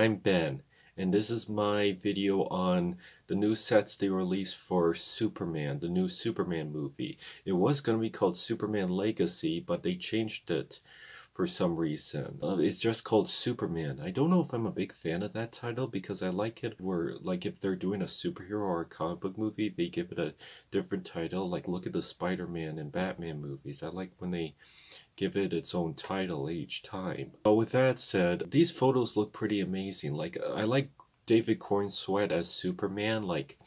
I'm Ben, and this is my video on the new sets they released for Superman, the new Superman movie. It was going to be called Superman Legacy, but they changed it for some reason. It's just called Superman. I don't know if I'm a big fan of that title because I like it where, like, if they're doing a superhero or a comic book movie, they give it a different title. Like, look at the Spider-Man and Batman movies. I like when they give it its own title each time. But with that said, these photos look pretty amazing. Like, I like David Corenswet as Superman. Like,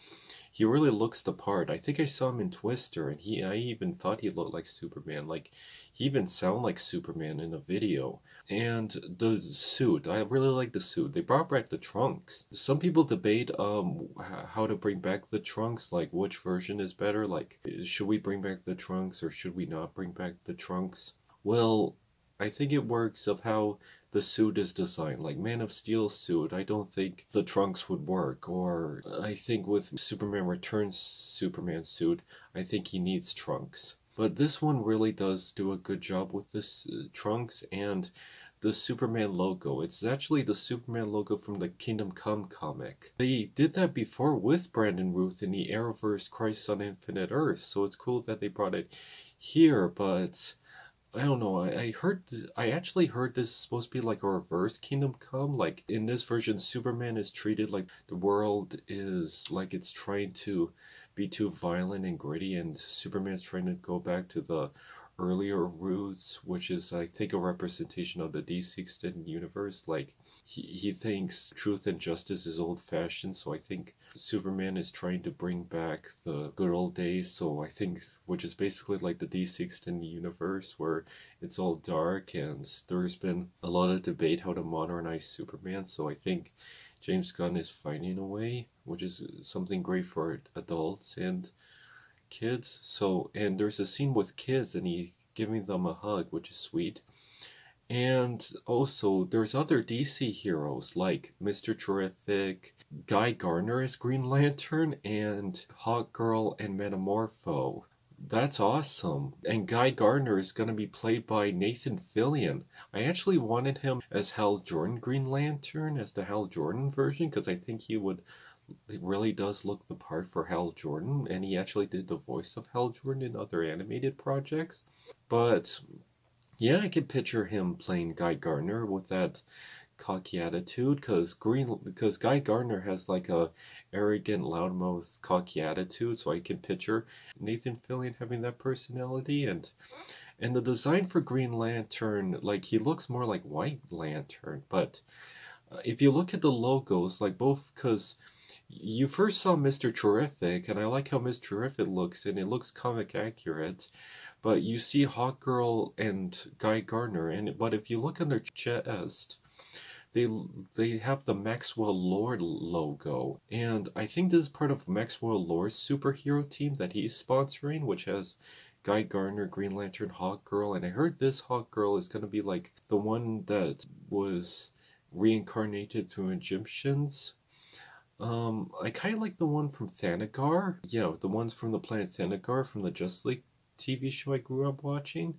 he really looks the part. I think I saw him in Twister, and I even thought he looked like Superman. Like, he even sounded like Superman in the video. And the suit, I really like the suit. They brought back the trunks. Some people debate how to bring back the trunks, like which version is better. Like, should we bring back the trunks or should we not bring back the trunks? Well, I think it works of how the suit is designed. Like Man of Steel's suit, I don't think the trunks would work. Or I think with Superman Returns Superman suit, I think he needs trunks. But this one really does do a good job with this trunks and the Superman logo. It's actually the Superman logo from the Kingdom Come comic. They did that before with Brandon Routh in the Arrowverse Crisis on Infinite Earth, so it's cool that they brought it here, but I don't know, I actually heard this is supposed to be like a reverse Kingdom Come. Like, in this version, Superman is treated like the world is like it's trying to be too violent and gritty, and Superman's trying to go back to the earlier roots, which is, I think, a representation of the DC Extended Universe. Like, he thinks truth and justice is old-fashioned, so I think Superman is trying to bring back the good old days. So I think, which is basically like the DC Extended Universe, where it's all dark, and there's been a lot of debate how to modernize Superman. So I think James Gunn is finding a way, which is something great for adults and kids. So, and there's a scene with kids and he's giving them a hug, which is sweet. And also, there's other DC heroes like Mr. Terrific, Guy Gardner as Green Lantern, and Hawkgirl and Metamorpho. That's awesome. And Guy Gardner is going to be played by Nathan Fillion. I actually wanted him as Hal Jordan Green Lantern, as the Hal Jordan version, because I think he really does look the part for Hal Jordan, and he actually did the voice of Hal Jordan in other animated projects. But yeah, I can picture him playing Guy Gardner with that cocky attitude, because Guy Gardner has like a arrogant, loudmouth, cocky attitude, so I can picture Nathan Fillion having that personality. And the design for Green Lantern, like, he looks more like White Lantern, but if you look at the logos, like, both, because you first saw Mr. Terrific, and I like how Mr. Terrific looks, and it looks comic accurate. But you see Hawkgirl and Guy Gardner, but if you look on their chest, they have the Maxwell Lord logo, and I think this is part of Maxwell Lord's superhero team that he's sponsoring, which has Guy Gardner, Green Lantern, Hawkgirl, and I heard this Hawkgirl is going to be like the one that was reincarnated through Egyptians. I kind of like the one from Thanagar. Yeah, the ones from the planet Thanagar from the Justice League TV show I grew up watching.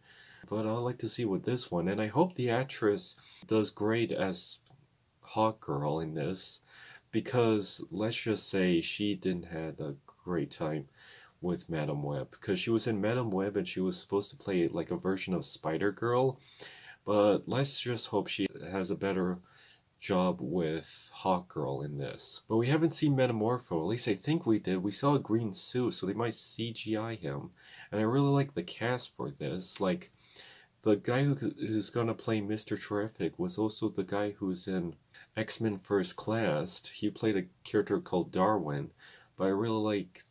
But I'd like to see with this one, and I hope the actress does great as Hawkgirl in this, because let's just say she didn't have a great time with Madam Web, because she was in Madam Web and she was supposed to play like a version of Spider-Girl, but let's just hope she has a better job with Hawkgirl in this. But we haven't seen Metamorpho, at least I think we did. We saw a green suit, so they might CGI him. And I really like the cast for this. Like, the guy who's gonna play Mr. Terrific was also the guy who's in X-Men First Class. He played a character called Darwin, but I really like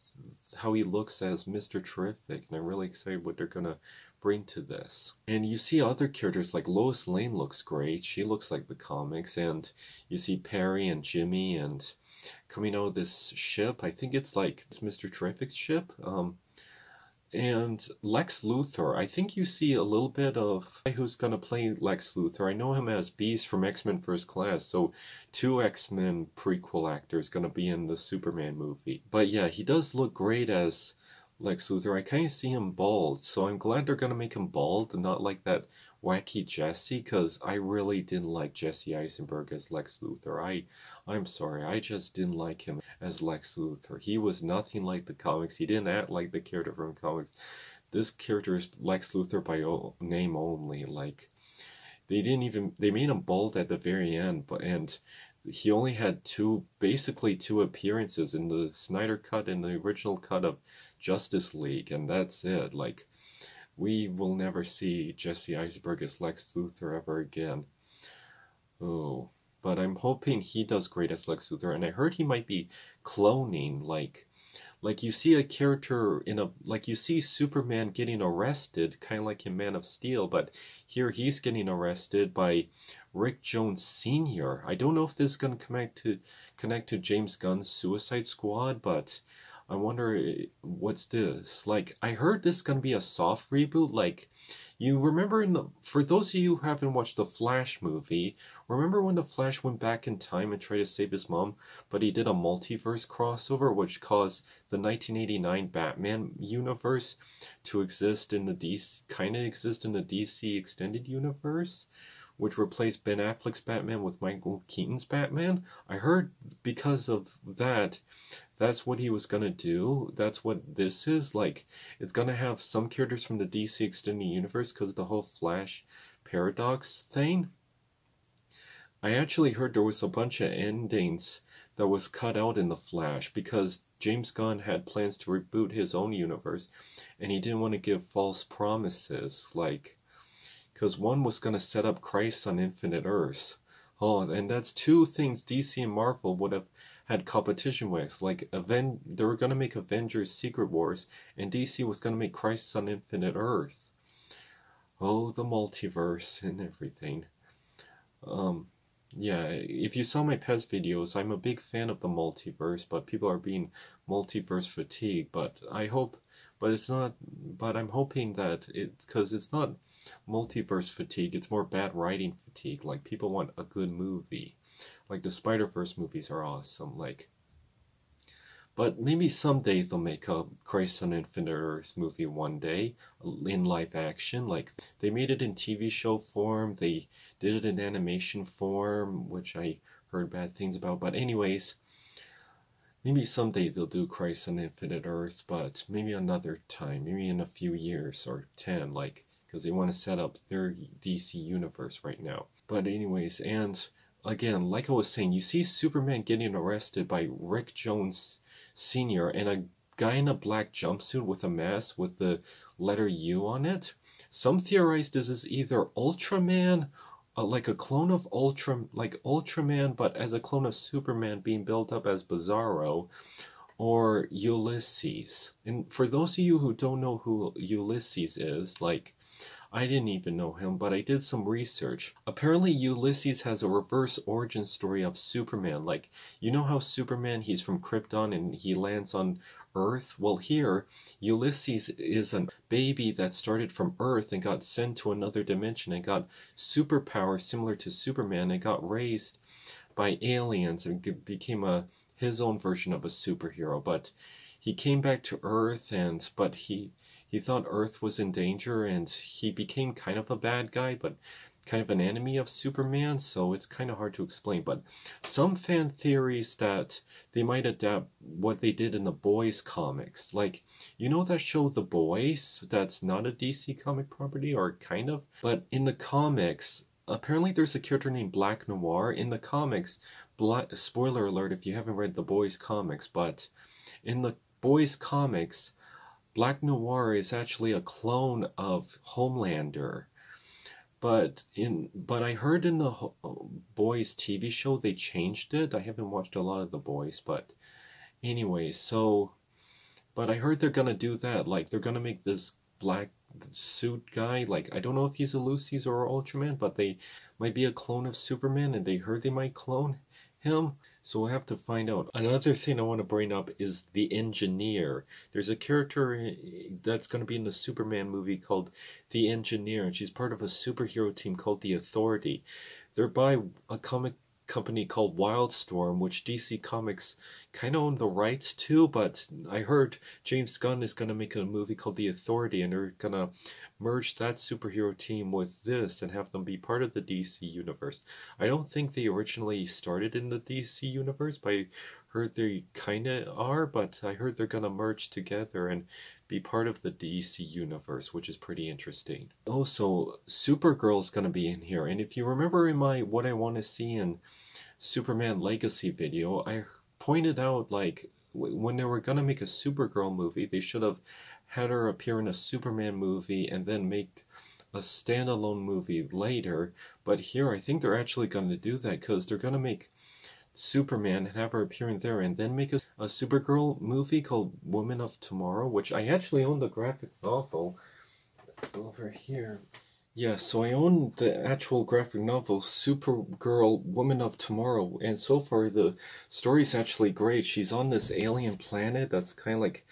how he looks as Mr. Terrific, and I'm really excited what they're gonna bring to this. And you see other characters, like Lois Lane looks great. She looks like the comics. And you see Perry and Jimmy, and coming out of this ship, I think it's Mr. Terrific's ship. And Lex Luthor, I think you see a little bit of who's gonna play Lex Luthor. I know him as Beast from X-Men First Class, so 2 X-Men prequel actors gonna be in the Superman movie. But yeah, he does look great as Lex Luthor. I kind of see him bald, so I'm glad they're gonna make him bald and not like that wacky Jesse, because I really didn't like Jesse Eisenberg as Lex Luthor. I'm sorry, I just didn't like him as Lex Luthor. He was nothing like the comics. He didn't act like the character from comics. This character is Lex Luthor by name only. Like, they made him bald at the very end, but and he only had basically two appearances in the Snyder cut and the original cut of Justice League, and that's it. Like, we will never see Jesse Eisenberg as Lex Luthor ever again. Oh, but I'm hoping he does great as Lex Luthor, and I heard he might be cloning, like you see a character like you see Superman getting arrested, kind of like in Man of Steel, but here he's getting arrested by Rick Jones Sr. I don't know if this is going to connect to James Gunn's Suicide Squad, but I wonder what's this. Like, I heard this is going to be a soft reboot. Like, you remember for those of you who haven't watched the Flash movie, remember when the Flash went back in time and tried to save his mom, but he did a multiverse crossover which caused the 1989 Batman universe to exist in the DC extended universe, which replaced Ben Affleck's Batman with Michael Keaton's Batman? I heard because of that, that's what he was gonna do. That's what this is. Like, it's gonna have some characters from the DC extended universe because of the whole Flash paradox thing. I actually heard there was a bunch of endings that was cut out in the Flash because James Gunn had plans to reboot his own universe, and he didn't want to give false promises, like, because one was going to set up Crisis on Infinite Earths. Oh, and that's two things DC and Marvel would have had competition with. Like, they were going to make Avengers Secret Wars, and DC was going to make Crisis on Infinite Earth. Oh, the multiverse and everything. Yeah, if you saw my past videos, I'm a big fan of the multiverse, but people are being multiverse fatigued. But it's not, but I'm hoping that because it's not multiverse fatigue, it's more bad writing fatigue. Like, people want a good movie. Like, the Spider-Verse movies are awesome, like, but maybe someday they'll make a Crisis on Infinite Earths movie one day in live action. Like, they made it in TV show form, they did it in animation form, which I heard bad things about. But anyways, maybe someday they'll do Crisis on Infinite Earths, but maybe another time, maybe in a few years or 10, like, because they want to set up their DC universe right now. But anyways, and again, like I was saying, you see Superman getting arrested by Rick Jones Sr. and a guy in a black jumpsuit with a mask with the letter U on it. Some theorize this is either Ultraman, like a clone of Ultraman, but as a clone of Superman being built up as Bizarro, or Ulysses. And for those of you who don't know who Ulysses is, like, I didn't even know him, but I did some research. Apparently Ulysses has a reverse origin story of Superman. Like, you know how Superman, he's from Krypton and he lands on Earth? Well, here, Ulysses is a baby that started from Earth and got sent to another dimension and got superpowers similar to Superman and got raised by aliens and became his own version of a superhero. But he came back to Earth, but he thought Earth was in danger, and he became kind of a bad guy, but kind of an enemy of Superman, so it's kind of hard to explain. But some fan theories that they might adapt what they did in the Boys comics. Like, you know that show The Boys? That's not a DC comic property, or kind of? But in the comics, apparently there's a character named Black Noir. In the comics, spoiler alert if you haven't read the Boys comics, but in the Boys comics, Black Noir is actually a clone of Homelander. But I heard in the Boys TV show they changed it. I haven't watched a lot of the Boys, but anyway, but I heard they're gonna do that. Like, they're gonna make this black suit guy, like, I don't know if he's a Ulysses or Ultraman, but they might be a clone of Superman, and they heard they might clone him. So we'll have to find out. Another thing I want to bring up is the Engineer. There's a character that's going to be in the Superman movie called the Engineer, and she's part of a superhero team called the Authority. They're by a comic company called Wildstorm, which DC Comics kind of owned the rights to, but I heard James Gunn is going to make a movie called The Authority, and they're going to merge that superhero team with this and have them be part of the DC universe. I don't think they originally started in the DC universe, but I heard they kind of are, but I heard they're going to merge together and be part of the DC universe, which is pretty interesting. Also, Supergirl is going to be in here, and if you remember in my What I Want to See in Superman Legacy video, I pointed out like when they were going to make a Supergirl movie, they should have had her appear in a Superman movie and then make a standalone movie later. But here I think they're actually going to do that, because they're going to make Superman and have her appearing there, and then make a Supergirl movie called Woman of Tomorrow, which I actually own the graphic novel over here. Yeah, so I own the actual graphic novel, Supergirl, Woman of Tomorrow, and so far the story's actually great. She's on this alien planet that's kind of like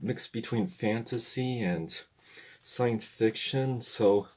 mixed between fantasy and science fiction, so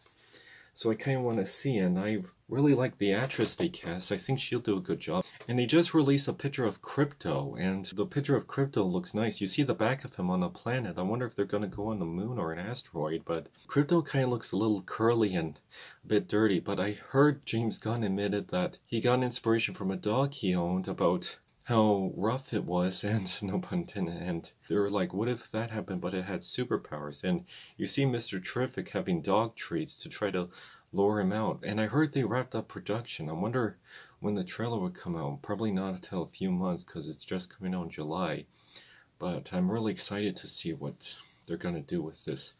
I kind of want to see, and I really like the actress they cast. I think she'll do a good job. And they just released a picture of Krypto, and the picture of Krypto looks nice. You see the back of him on a planet. I wonder if they're going to go on the moon or an asteroid, but Krypto kind of looks a little curly and a bit dirty, but I heard James Gunn admitted that he got inspiration from a dog he owned about how rough it was, and no pun intended, and they were like, what if that happened but it had superpowers? And you see Mr. Terrific having dog treats to try to lure him out, and I heard they wrapped up production. I wonder when the trailer would come out. Probably not until a few months, because it's just coming out in July, but I'm really excited to see what they're going to do with this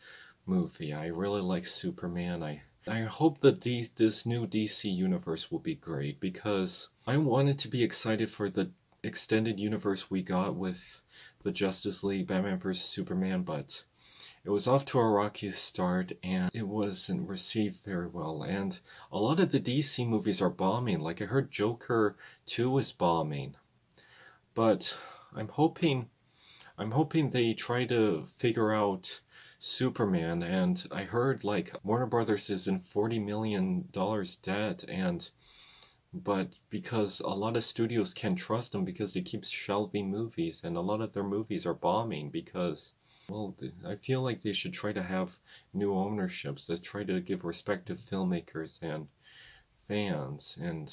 movie. I really like Superman. I hope that this new DC universe will be great, because I wanted to be excited for the extended universe we got with the Justice League, Batman vs. Superman, but it was off to a rocky start and it wasn't received very well. And a lot of the DC movies are bombing. Like I heard Joker 2 is bombing. But I'm hoping they try to figure out Superman, and I heard like Warner Brothers is in $40 million debt, but because a lot of studios can't trust them because they keep shelving movies, and a lot of their movies are bombing because, well, I feel like they should try to have new ownerships that try to give respect to filmmakers and fans, and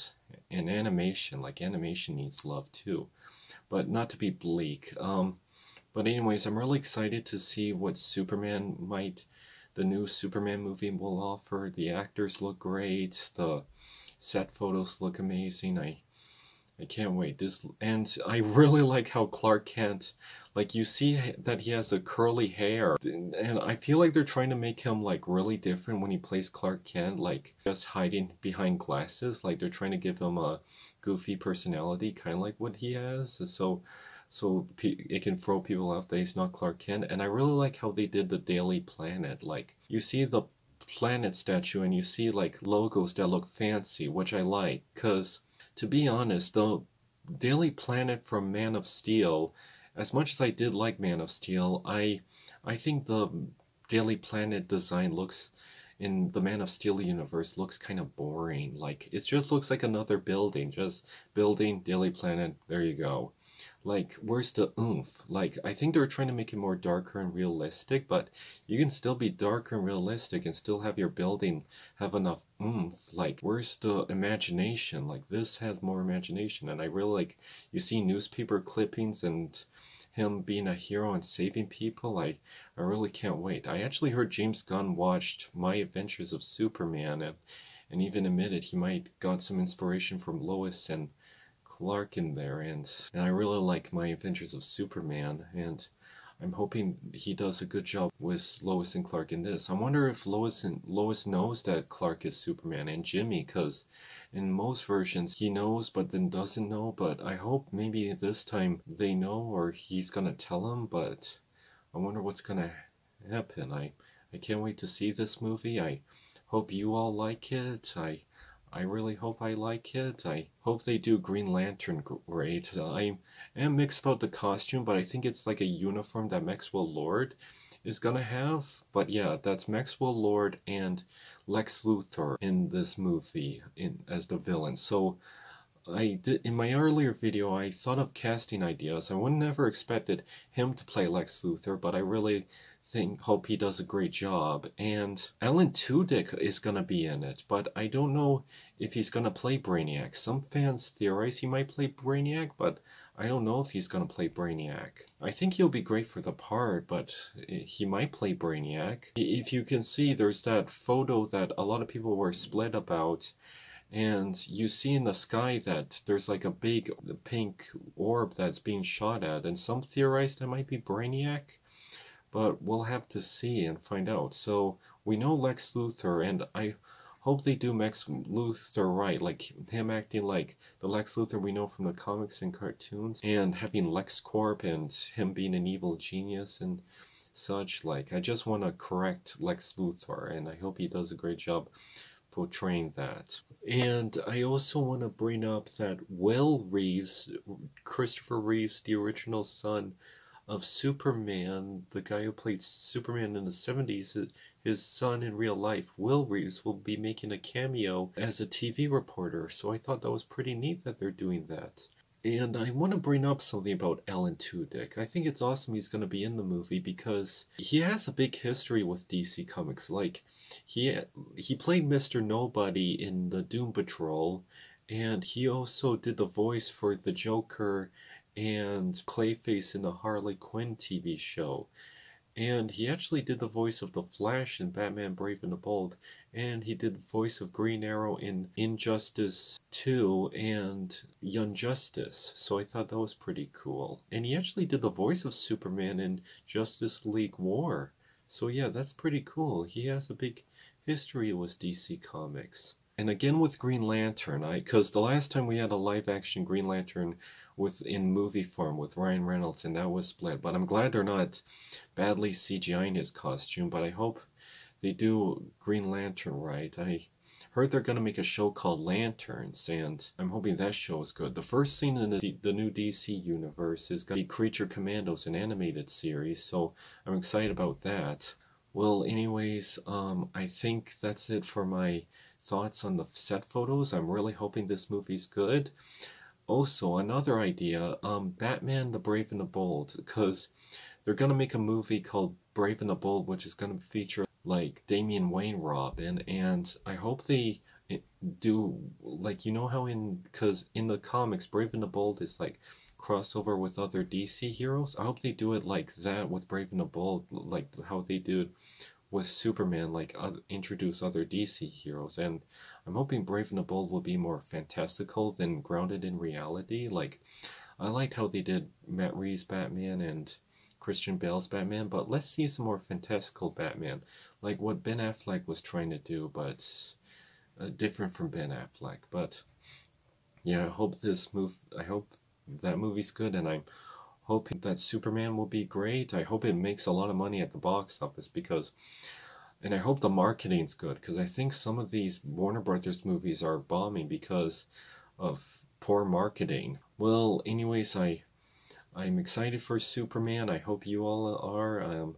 animation. Like animation needs love too, but not to be bleak. But anyways, I'm really excited to see what the new Superman movie will offer. The actors look great. The set photos look amazing. I can't wait. And I really like how Clark Kent, like you see that he has a curly hair, and I feel like they're trying to make him like really different when he plays Clark Kent, like just hiding behind glasses. Like they're trying to give him a goofy personality, kind of like what he has. So it can throw people off that he's not Clark Kent. And I really like how they did the Daily Planet. Like you see the planet statue and you see like logos that look fancy, which I like, because to be honest, the Daily Planet from Man of Steel, as much as I did like Man of Steel, I think the Daily Planet design looks in the Man of Steel universe looks kind of boring. Like it just looks like another building, just building, Daily Planet, there you go. Like, where's the oomph? Like, I think they were trying to make it more darker and realistic, but you can still be darker and realistic and still have your building have enough oomph. Like, where's the imagination? Like, this has more imagination, and I really like, you see newspaper clippings and him being a hero and saving people. I really can't wait. I actually heard James Gunn watched My Adventures of Superman and even admitted he might got some inspiration from Lois and Clark in there, and I really like My Adventures of Superman, and I'm hoping he does a good job with Lois and Clark in this. I wonder if Lois knows that Clark is Superman, and Jimmy, because in most versions he knows but then doesn't know, but I hope maybe this time they know or he's gonna tell them, but I wonder what's gonna happen. I can't wait to see this movie. I hope you all like it. I really hope I like it. I hope they do Green Lantern great. I am mixed about the costume, but I think it's like a uniform that Maxwell Lord is gonna have. But yeah, that's Maxwell Lord and Lex Luthor in this movie as the villain. So I did in my earlier video, I thought of casting ideas. I would never expected him to play Lex Luthor, but I really hope he does a great job. And Alan Tudyk is gonna be in it, but I don't know if he's gonna play Brainiac. Some fans theorize he might play Brainiac, but I don't know if he's gonna play Brainiac. I think he'll be great for the part, but he might play Brainiac. If you can see, there's that photo that a lot of people were split about. And you see in the sky that there's like a big pink orb that's being shot at, and some theorize that might be Brainiac, but we'll have to see and find out. So we know Lex Luthor, and I hope they do Lex Luthor right, like him acting like the Lex Luthor we know from the comics and cartoons, and having LexCorp and him being an evil genius and such. Like, I just want to correct Lex Luthor, and I hope he does a great job portraying that. And I also want to bring up that Will Reeves, Christopher Reeves, the original son of Superman, the guy who played Superman in the 70s, his son in real life, Will Reeves, will be making a cameo as a TV reporter. So I thought that was pretty neat that they're doing that. And I want to bring up something about Alan Tudyk. I think it's awesome he's going to be in the movie because he has a big history with DC Comics. Like, he played Mr. Nobody in the Doom Patrol, and he also did the voice for the Joker and Clayface in the Harley Quinn TV show. And he actually did the voice of the Flash in Batman Brave and the Bold, and he did the voice of Green Arrow in Injustice 2 and Young Justice, so I thought that was pretty cool. And he actually did the voice of Superman in Justice League War, so yeah, that's pretty cool. He has a big history with DC Comics. And again with Green Lantern, because the last time we had a live-action Green Lantern in movie form with Ryan Reynolds, and that was split. But I'm glad they're not badly CGIing his costume, but I hope they do Green Lantern right. I heard they're going to make a show called Lanterns, and I'm hoping that show is good. The first scene in the new DC universe is going to be Creature Commandos, an animated series, so I'm excited about that. Well, anyways, I think that's it for my thoughts on the set photos. I'm really hoping this movie's good. Also, another idea, Batman the Brave and the Bold, because they're going to make a movie called Brave and the Bold, which is going to feature, like, Damian Wayne Robin, and I hope they do, like, you know how because in the comics, Brave and the Bold is, like, crossover with other DC heroes? I hope they do it like that with Brave and the Bold, like how they did with Superman, like introduce other DC heroes, and I'm hoping Brave and the Bold will be more fantastical than grounded in reality. Like, I liked how they did Matt Reeves' Batman and Christian Bale's Batman, but let's see some more fantastical Batman, like what Ben Affleck was trying to do, but different from Ben Affleck. But yeah, I hope that movie's good, and I'm hoping that Superman will be great. I hope it makes a lot of money at the box office and I hope the marketing's good, because I think some of these Warner Brothers movies are bombing because of poor marketing. Well, anyways, I'm excited for Superman. I hope you all are.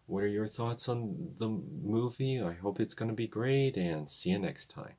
What are your thoughts on the movie? I hope it's going to be great, and see you next time.